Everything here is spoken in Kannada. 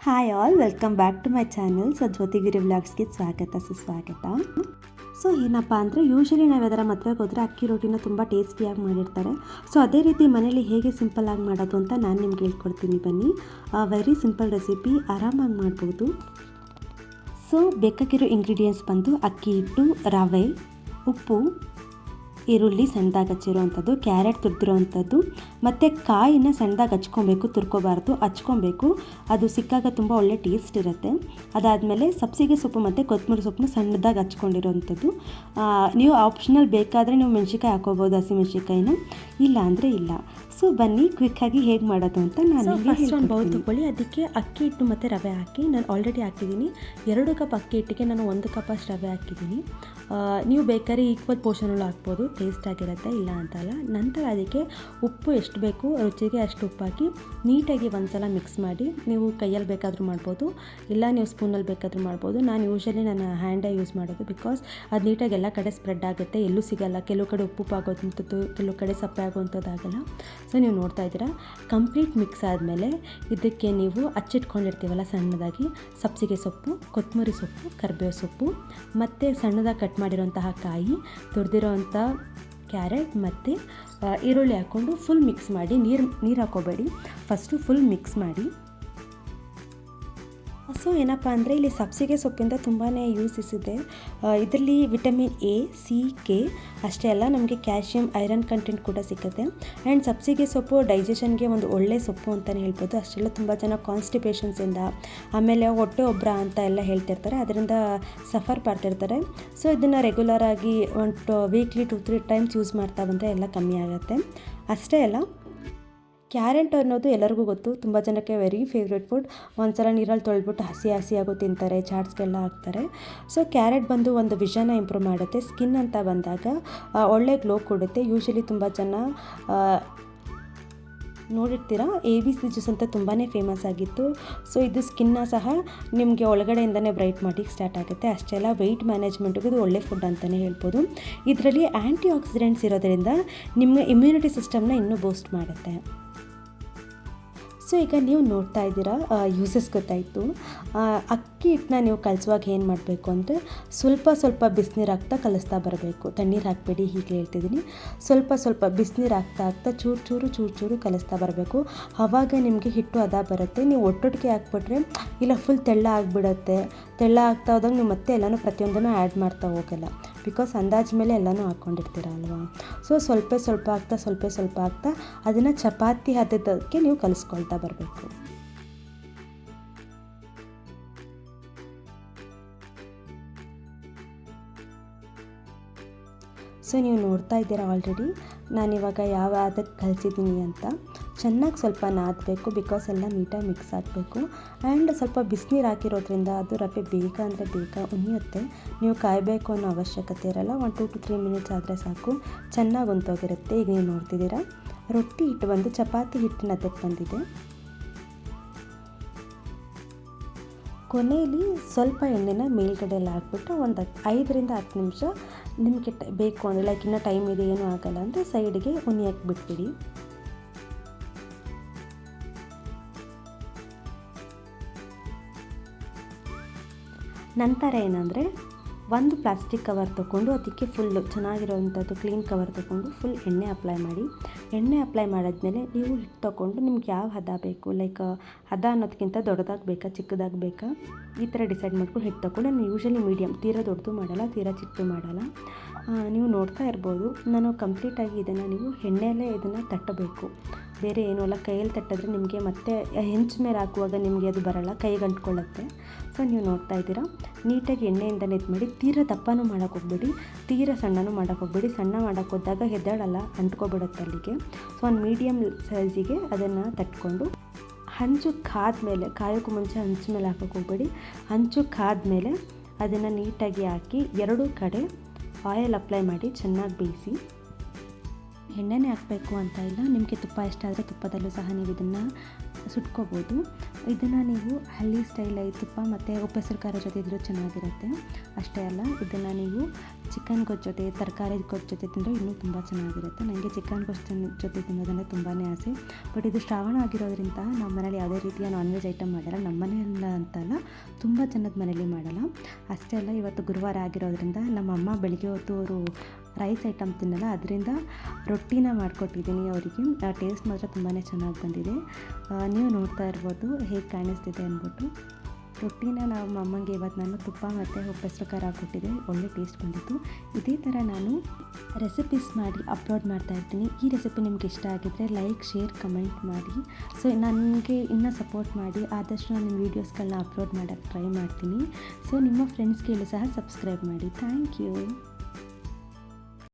Hi all, welcome back to my channel. So Jyothigiri ವ್ಲಾಗ್ಸ್ಗೆ ಸ್ವಾಗತ ಸುಸ್ವಾಗತ. ಸೊ ಏನಪ್ಪ ಅಂದರೆ ಯೂಶ್ವಲಿ ನಾವು ಯಾವ್ದಾರ ಮದುವೆಗೆ ಹೋದರೆ ಅಕ್ಕಿ ರೊಟ್ಟಿನ ತುಂಬ ಟೇಸ್ಟಿಯಾಗಿ ಮಾಡಿರ್ತಾರೆ. ಸೊ ಅದೇ ರೀತಿ ಮನೇಲಿ ಹೇಗೆ ಸಿಂಪಲ್ಲಾಗಿ ಮಾಡೋದು ಅಂತ ನಾನು ನಿಮ್ಗೆ ಹೇಳ್ಕೊಡ್ತೀನಿ ಬನ್ನಿ. ವೆರಿ ಸಿಂಪಲ್ ರೆಸಿಪಿ, ಆರಾಮಾಗಿ ಮಾಡ್ಬೋದು. ಸೊ ಬೇಕಾಗಿರೋ ಇಂಗ್ರೀಡಿಯೆಂಟ್ಸ್ ಬಂದು ಅಕ್ಕಿ ಹಿಟ್ಟು, ರವೆ, ಉಪ್ಪು, ಈರುಳ್ಳಿ ಸಣ್ಣದಾಗಿ ಹಚ್ಚಿರೋವಂಥದ್ದು, ಕ್ಯಾರೆಟ್ ತುರಿದಿರೋವಂಥದ್ದು, ಮತ್ತು ಕಾಯಿನ ಸಣ್ಣದಾಗಿ ಹಚ್ಕೊಬೇಕು, ತುರ್ಕೋಬಾರ್ದು, ಹಚ್ಕೊಬೇಕು. ಅದು ಸಿಕ್ಕಾಗ ತುಂಬ ಒಳ್ಳೆ ಟೇಸ್ಟ್ ಇರುತ್ತೆ. ಅದಾದಮೇಲೆ ಸಬ್ಸಿಗೆ ಸೊಪ್ಪು ಮತ್ತು ಕೊತ್ತಂಬರಿ ಸೊಪ್ಪನ್ನ ಸಣ್ಣದಾಗಿ ಹಚ್ಕೊಂಡಿರೋವಂಥದ್ದು. ನೀವು ಆಪ್ಷನಲ್ ಬೇಕಾದರೆ ನೀವು ಮೆಣಸಿನ್ಕಾಯಿ ಹಾಕೋಬೋದು, ಹಸಿಮೆಣಸಿನ್ಕಾಯಿನ, ಇಲ್ಲ ಅಂದರೆ ಇಲ್ಲ. ಸೊ ಬನ್ನಿ ಕ್ವಿಕ್ಕಾಗಿ ಹೇಗೆ ಮಾಡೋದು ಅಂತ ನಾನು ಫಸ್ಟ್ ಒಂದು ಬೌಲ್ ತೊಗೊಳ್ಳಿ. ಅದಕ್ಕೆ ಅಕ್ಕಿ ಹಿಟ್ಟು ಮತ್ತು ರವೆ ಹಾಕಿ, ನಾನು ಆಲ್ರೆಡಿ ಹಾಕಿದ್ದೀನಿ 2 ಕಪ್ ಅಕ್ಕಿ ಹಿಟ್ಟಿಗೆ ನಾನು 1 ಕಪ್ ಅಷ್ಟು ರವೆ ಹಾಕಿದ್ದೀನಿ. ನೀವು ಬೇಕಾದ್ರೆ ಈಕ್ವಲ್ ಪೋರ್ಷನಲ್ಲೂ ಹಾಕ್ಬೋದು, ಟೇಸ್ಟ್ ಆಗಿರುತ್ತೆ, ಇಲ್ಲ ಅಂತಲ್ಲ. ನಂತರ ಅದಕ್ಕೆ ಉಪ್ಪು ಎಷ್ಟು ಬೇಕು ರುಚಿಗೆ ಅಷ್ಟು ಉಪ್ಪು ಹಾಕಿ ನೀಟಾಗಿ ಒಂದ್ಸಲ ಮಿಕ್ಸ್ ಮಾಡಿ. ನೀವು ಕೈಯಲ್ಲಿ ಬೇಕಾದರೂ ಮಾಡ್ಬೋದು, ಇಲ್ಲ ನೀವು ಸ್ಪೂನಲ್ಲಿ ಬೇಕಾದರೂ ಮಾಡ್ಬೋದು. ನಾನು ಯೂಶ್ವಲಿ ನನ್ನ ಹ್ಯಾಂಡೇ ಯೂಸ್ ಮಾಡೋದು, ಬಿಕಾಸ್ ಅದು ನೀಟಾಗಿ ಎಲ್ಲ ಕಡೆ ಸ್ಪ್ರೆಡ್ ಆಗುತ್ತೆ, ಎಲ್ಲೂ ಸಿಗೋಲ್ಲ. ಕೆಲವು ಕಡೆ ಉಪ್ಪು ಆಗೋದಂಥದ್ದು, ಕೆಲವು ಕಡೆ ಸಪ್ಪೆ ಆಗೋವಂಥದ್ದಾಗಲ್ಲ. ಸೊ ನೀವು ನೋಡ್ತಾ ಇದ್ದೀರಾ. ಕಂಪ್ಲೀಟ್ ಮಿಕ್ಸ್ ಆದಮೇಲೆ ಇದಕ್ಕೆ ನೀವು ಹಚ್ಚಿಟ್ಕೊಂಡಿರ್ತೀವಲ್ಲ ಸಣ್ಣದಾಗಿ ಸಬ್ಸಿಗೆ ಸೊಪ್ಪು, ಕೊತ್ತಂಬರಿ ಸೊಪ್ಪು, ಕರಿಬೇವು ಸೊಪ್ಪು, ಮತ್ತು ಸಣ್ಣದಾಗಿ ಕಟ್ ಮಾಡಿರೋಂತಹ ಕಾಯಿ, ತುರಿದಿರೋವಂಥ ಕ್ಯಾರೆಟ್ ಮತ್ತು ಈರುಳ್ಳಿ ಹಾಕ್ಕೊಂಡು ಫುಲ್ ಮಿಕ್ಸ್ ಮಾಡಿ. ನೀರು ಹಾಕೋಬೇಡಿ, ಫಸ್ಟು ಫುಲ್ ಮಿಕ್ಸ್ ಮಾಡಿ. ಸೊ ಏನಪ್ಪ ಅಂದರೆ ಇಲ್ಲಿ ಸಬ್ಸಿಗೆ ಸೊಪ್ಪಿಂದ ತುಂಬಾ ಯೂಸಸ್ ಇದೆ. ಇದರಲ್ಲಿ ವಿಟಮಿನ್ ಎ, ಸಿ, ಕೆ ಅಷ್ಟೇ ಅಲ್ಲ, ನಮಗೆ ಕ್ಯಾಲ್ಶಿಯಂ, ಐರನ್ ಕಂಟೆಂಟ್ ಕೂಡ ಸಿಗುತ್ತೆ. ಆ್ಯಂಡ್ ಸಬ್ಸಿಗೆ ಸೊಪ್ಪು ಡೈಜೆಷನ್ಗೆ ಒಂದು ಒಳ್ಳೆ ಸೊಪ್ಪು ಅಂತಲೇ ಹೇಳ್ಬೋದು. ಅಷ್ಟೆಲ್ಲ ತುಂಬ ಜನ ಕಾನ್ಸ್ಟಿಪೇಷನ್ಸಿಂದ, ಆಮೇಲೆ ಹೊಟ್ಟೆ ಒಬ್ಬರ ಅಂತ ಎಲ್ಲ ಹೇಳ್ತಿರ್ತಾರೆ, ಅದರಿಂದ ಸಫರ್ ಮಾಡ್ತಿರ್ತಾರೆ. ಸೊ ಇದನ್ನು ರೆಗ್ಯುಲರಾಗಿ ವೀಕ್ಲಿ 2-3 ಟೈಮ್ಸ್ ಯೂಸ್ ಮಾಡ್ತಾ ಬಂದರೆ ಎಲ್ಲ ಕಮ್ಮಿ ಆಗುತ್ತೆ. ಅಷ್ಟೇ ಅಲ್ಲ, ಕ್ಯಾರೆಟ್ ಅನ್ನೋದು ಎಲ್ಲರಿಗೂ ಗೊತ್ತು, ತುಂಬ ಜನಕ್ಕೆ ವೆರಿ ಫೇವ್ರೆಟ್ ಫುಡ್. ಒಂದ್ಸಲ ನೀರಲ್ಲಿ ತೊಳೆದ್ಬಿಟ್ಟು ಹಸಿಯಾಗೂ ತಿಂತಾರೆ, ಚಾಟ್ಸ್ಗೆಲ್ಲ ಹಾಕ್ತಾರೆ. ಸೊ ಕ್ಯಾರೆಟ್ ಬಂದು ಒಂದು ವಿಷನ್ನ ಇಂಪ್ರೂವ್ ಮಾಡುತ್ತೆ. ಸ್ಕಿನ್ ಅಂತ ಬಂದಾಗ ಒಳ್ಳೆ ಗ್ಲೋ ಕೊಡುತ್ತೆ. ಯೂಶ್ವಲಿ ತುಂಬ ಜನ ನೋಡಿರ್ತೀರ, ABC ಜ್ಯೂಸ್ ಅಂತ ತುಂಬಾ ಫೇಮಸ್ ಆಗಿತ್ತು. ಸೊ ಇದು ಸ್ಕಿನ್ನ ಸಹ ನಿಮಗೆ ಒಳಗಡೆಯಿಂದನೇ ಬ್ರೈಟ್ ಮಾಡಿ ಸ್ಟಾರ್ಟ್ ಆಗುತ್ತೆ. ಅಷ್ಟೇ ಅಲ್ಲ, ವೆಯ್ಟ್ ಮ್ಯಾನೇಜ್ಮೆಂಟ್ಗೆ ಇದು ಒಳ್ಳೆ ಫುಡ್ ಅಂತಲೇ ಹೇಳ್ಬೋದು. ಇದರಲ್ಲಿ ಆ್ಯಂಟಿ ಆಕ್ಸಿಡೆಂಟ್ಸ್ ಇರೋದ್ರಿಂದ ನಿಮ್ಮ ಇಮ್ಯುನಿಟಿ ಸಿಸ್ಟಮ್ನ ಇನ್ನೂ ಬೂಸ್ಟ್ ಮಾಡುತ್ತೆ. ಸೊ ಈಗ ನೀವು ನೋಡ್ತಾ ಇದ್ದೀರಾ, ಯೂಸಸ್ ಗೊತ್ತಾಯಿತು. ಅಕ್ಕಿ ಹಿಟ್ಟನ್ನ ನೀವು ಕಲಿಸುವಾಗ ಏನು ಮಾಡಬೇಕು ಅಂದರೆ ಸ್ವಲ್ಪ ಬಿಸಿನೀರು ಹಾಕ್ತಾ ಕಲಿಸ್ತಾ ಬರಬೇಕು. ತಣ್ಣೀರು ಹಾಕಬೇಡಿ, ಹೀಗೆ ಹೇಳ್ತಿದ್ದೀನಿ. ಸ್ವಲ್ಪ ಬಿಸಿನೀರು ಹಾಕ್ತಾ ಚೂರು ಕಲಿಸ್ತಾ ಬರಬೇಕು. ಆವಾಗ ನಿಮಗೆ ಹಿಟ್ಟು ಹದ ಬರುತ್ತೆ. ನೀವು ಒಟ್ಟೊಟ್ಟಿಗೆ ಹಾಕ್ಬಿಟ್ರೆ ಇಲ್ಲ ಫುಲ್ ತೆಳ್ಳ ಆಗಿಬಿಡುತ್ತೆ. ತೆಳ್ಳ ಆಗ್ತಾ ಹೋದಾಗ ನೀವು ಮತ್ತೆ ಎಲ್ಲನೂ ಪ್ರತಿಯೊಂದನ್ನು ಆ್ಯಡ್ ಮಾಡ್ತಾ ಹೋಗಲ್ಲ, ಬಿಕಾಸ್ ಅಂದಾಜು ಮೇಲೆ ಎಲ್ಲನೂ ಹಾಕ್ಕೊಂಡಿರ್ತೀರ ಅಲ್ವಾ. ಸೊ ಸ್ವಲ್ಪ ಹಾಕ್ತಾ ಅದನ್ನು ಚಪಾತಿ ಹದಕ್ಕೆ ನೀವು ಕಲಿಸ್ಕೊಳ್ತಾ ಬರಬೇಕು. ಸೊ ನೀವು ನೋಡ್ತಾ ಇದ್ದೀರಾ ಆಲ್ರೆಡಿ ನಾನಿವಾಗ ಯಾವ ಅದಕ್ಕೆ ಕಲಿಸಿದ್ದೀನಿ ಅಂತ. ಚೆನ್ನಾಗಿ ಸ್ವಲ್ಪ ನಾದಬೇಕು, ಬಿಕಾಸ್ ಎಲ್ಲ ನೀಟಾಗಿ ಮಿಕ್ಸ್ ಆಗಬೇಕು. ಆ್ಯಂಡ್ ಸ್ವಲ್ಪ ಬಿಸಿನೀರು ಹಾಕಿರೋದ್ರಿಂದ ಅದು ರವೆ ಬೇಗ ಉಣಿಯುತ್ತೆ. ನೀವು ಕಾಯಬೇಕು ಅನ್ನೋ ಅವಶ್ಯಕತೆ ಇರಲ್ಲ. 1-2-3 ಮಿನಿಟ್ಸ್ ಆದರೆ ಸಾಕು, ಚೆನ್ನಾಗಿ ಹೊಂದೋಗಿರುತ್ತೆ. ಈಗ ನೀವು ನೋಡ್ತಿದ್ದೀರಾ, ರೊಟ್ಟಿ ಹಿಟ್ಟು ಬಂದು ಚಪಾತಿ ಹಿಟ್ಟಿನ ಅದಕ್ಕೆ ಬಂದಿದೆ. ಕೊನೆಯಲ್ಲಿ ಸ್ವಲ್ಪ ಎಣ್ಣೆನ ಮೇಲ್ಗಡೆ ಎಲ್ಲ ಹಾಕ್ಬಿಟ್ಟು ಒಂದು 5-10 ನಿಮಿಷ ನಿಮಗೆ ಬೇಕು ಅಂದರೆ, ಲೈಕ್ ಇನ್ನೂ ಟೈಮ್ ಇದೆ ಏನೂ ಆಗಲ್ಲ ಅಂದರೆ ಸೈಡ್ಗೆ ಉಣಿಯಕ್ಕೆ ಬಿಟ್ಬಿಡಿ. ನಂತರ ಏನಂದರೆ ಒಂದು ಪ್ಲಾಸ್ಟಿಕ್ ಕವರ್ ತೊಗೊಂಡು ಅದಕ್ಕೆ ಫುಲ್ಲು ಚೆನ್ನಾಗಿರೋವಂಥದ್ದು ಕ್ಲೀನ್ ಕವರ್ ತೊಗೊಂಡು ಫುಲ್ ಎಣ್ಣೆ ಅಪ್ಲೈ ಮಾಡಿ. ಎಣ್ಣೆ ಅಪ್ಲೈ ಮಾಡಿದ್ಮೇಲೆ ನೀವು ಹಿಟ್ಟು ತೊಗೊಂಡು ನಿಮ್ಗೆ ಯಾವ ಹದ ಬೇಕು, ಲೈಕ್ ಹದ ಅನ್ನೋದಕ್ಕಿಂತ ದೊಡ್ಡದಾಗಿ ಬೇಕಾ ಚಿಕ್ಕದಾಗಿ ಬೇಕಾ ಈ ಥರ ಡಿಸೈಡ್ ಮಾಡ್ಕೊಂಡು ಹಿಟ್ಟು ತೊಗೊಂಡು, ನಾನು ಯೂಶ್ವಲಿ ಮೀಡಿಯಮ್, ತೀರಾ ದೊಡ್ಡದು ಮಾಡಲ್ಲ, ತೀರಾ ಚಿಕ್ಕದು ಮಾಡಲ್ಲ. ನೀವು ನೋಡ್ತಾ ಇರ್ಬೋದು, ನಾನು ಕಂಪ್ಲೀಟಾಗಿ ಇದನ್ನು ನೀವು ಎಣ್ಣೆಯಲ್ಲೇ ಇದನ್ನು ತಟ್ಟಬೇಕು, ಬೇರೆ ಏನೂ ಅಲ್ಲ. ಕೈಯಲ್ಲಿ ತಟ್ಟಿದ್ರೆ ನಿಮಗೆ ಮತ್ತೆ ಹೆಂಚು ಮೇಲೆ ಹಾಕುವಾಗ ನಿಮಗೆ ಅದು ಬರಲ್ಲ, ಕೈಗೆ ಅಂಟ್ಕೊಳ್ಳುತ್ತೆ. ಸೊ ನೀವು ನೋಡ್ತಾ ಇದ್ದೀರಾ, ನೀಟಾಗಿ ಎಣ್ಣೆಯಿಂದಲೇ ಇದು ಮಾಡಿ. ತೀರಾ ದಪ್ಪನೂ ಮಾಡೋಕ್ಕೆ ಹೋಗ್ಬೇಡಿ, ತೀರಾ ಸಣ್ಣನೂ ಮಾಡೋಕ್ಕೆ ಹೋಗ್ಬೇಡಿ. ಸಣ್ಣ ಮಾಡೋಕ್ಕೆ ಹೋದಾಗ ಹೆದ್ದಾಡಲ್ಲ, ಅಂಟ್ಕೊಬಿಡುತ್ತೆ ಅಲ್ಲಿಗೆ. ಸೊ ಒಂದು ಮೀಡಿಯಮ್ ಸೈಜಿಗೆ ಅದನ್ನು ತಟ್ಕೊಂಡು ಹಂಚು ಕಾದ್ಮೇಲೆ, ಕಾಯೋಕ್ಕೂ ಮುಂಚೆ ಹಂಚು ಮೇಲೆ ಹಾಕೋಕ್ಕೆ ಹೋಗ್ಬೇಡಿ. ಹಂಚು ಕಾದ್ಮೇಲೆ ಅದನ್ನು ನೀಟಾಗಿ ಹಾಕಿ 2 ಕಡೆ ಆಯಿಲ್ ಅಪ್ಲೈ ಮಾಡಿ ಚೆನ್ನಾಗಿ ಬೇಯಿಸಿ. ಎಣ್ಣೆನೇ ಹಾಕಬೇಕು ಅಂತ ಇಲ್ಲ, ನಿಮಗೆ ತುಪ್ಪ ಇಷ್ಟ ಆದರೆ ತುಪ್ಪದಲ್ಲೂ ಸಹ ನೀವು ಇದನ್ನು ಸುಟ್ಕೋಬೋದು. ಇದನ್ನು ನೀವು ಹಳ್ಳಿ ಸ್ಟೈಲ್ ತುಪ್ಪ ಮತ್ತು ಉಪ್ಪೆಸರು ಖಾರ ಜೊತೆ ಇದ್ರೂ ಚೆನ್ನಾಗಿರುತ್ತೆ. ಅಷ್ಟೇ ಅಲ್ಲ, ಇದನ್ನು ನೀವು ಚಿಕನ್ ಗೊಜ್ಜು ಜೊತೆ, ತರಕಾರಿ ಗೊಜ್ಜು ಜೊತೆ ತಿಂದರೆ ಇನ್ನೂ ತುಂಬ ಚೆನ್ನಾಗಿರುತ್ತೆ. ನನಗೆ ಚಿಕನ್ ಗೊಜ್ಜು ಜೊತೆ ತಿನ್ನೋದಂದರೆ ತುಂಬಾ ಆಸೆ. ಬಟ್ ಇದು ಶ್ರಾವಣ ಆಗಿರೋದ್ರಿಂದ ನಮ್ಮ ಮನೇಲಿ ಯಾವುದೇ ರೀತಿಯ ನಾನ್ ವೆಜ್ ಐಟಮ್ ಮಾಡಲ್ಲ. ನಮ್ಮ ಮನೆಯಲ್ಲ ಅಂತಲ್ಲ, ತುಂಬ ಜನದ ಮನೇಲಿ ಮಾಡಲ್ಲ. ಅಷ್ಟೇ ಅಲ್ಲ, ಇವತ್ತು ಗುರುವಾರ ಆಗಿರೋದ್ರಿಂದ ನಮ್ಮಮ್ಮ ಬೆಳಿಗ್ಗೆ ಹೊತ್ತು ಅವರು ರೈಸ್ ಐಟಮ್ ತಿನ್ನಲ್ಲ, ಅದರಿಂದ ರೊಟ್ಟಿನ ಮಾಡಿಕೊಟ್ಟಿದ್ದೀನಿ ಅವರಿಗೆ. ಟೇಸ್ಟ್ ಮಾತ್ರ ತುಂಬಾ ಚೆನ್ನಾಗಿ ಬಂದಿದೆ. ನೀವು ನೋಡ್ತಾ ಇರ್ಬೋದು ಹೇಗೆ ಕಾಣಿಸ್ತಿದೆ ಅಂದ್ಬಿಟ್ಟು. ರೊಟ್ಟಿನ ನಮ್ಮ ಅಮ್ಮಂಗೆ ಇವತ್ತು ನಾನು ತುಪ್ಪ ಮತ್ತು ಉಪ್ಪೆಸರು ಖಾರ ಹಾಕ್ಕೊಟ್ಟಿದ್ದೆ, ಒಳ್ಳೆ ಟೇಸ್ಟ್ ಬಂದಿತ್ತು. ಇದೇ ಥರ ನಾನು ರೆಸಿಪೀಸ್ ಮಾಡಿ ಅಪ್ಲೋಡ್ ಮಾಡ್ತಾಯಿರ್ತೀನಿ. ಈ ರೆಸಿಪಿ ನಿಮ್ಗೆ ಇಷ್ಟ ಆಗಿದ್ದರೆ ಲೈಕ್, ಶೇರ್, ಕಮೆಂಟ್ ಮಾಡಿ. ಸೊ ನನಗೆ ಇನ್ನೂ ಸಪೋರ್ಟ್ ಮಾಡಿ. ಆದಷ್ಟು ನಾನು ವೀಡಿಯೋಸ್ಗಳನ್ನ ಅಪ್ಲೋಡ್ ಮಾಡೋಕ್ಕೆ ಟ್ರೈ ಮಾಡ್ತೀನಿ. ಸೊ ನಿಮ್ಮ ಫ್ರೆಂಡ್ಸ್ಗೆ ಸಹ ಸಬ್ಸ್ಕ್ರೈಬ್ ಮಾಡಿ. Thank you.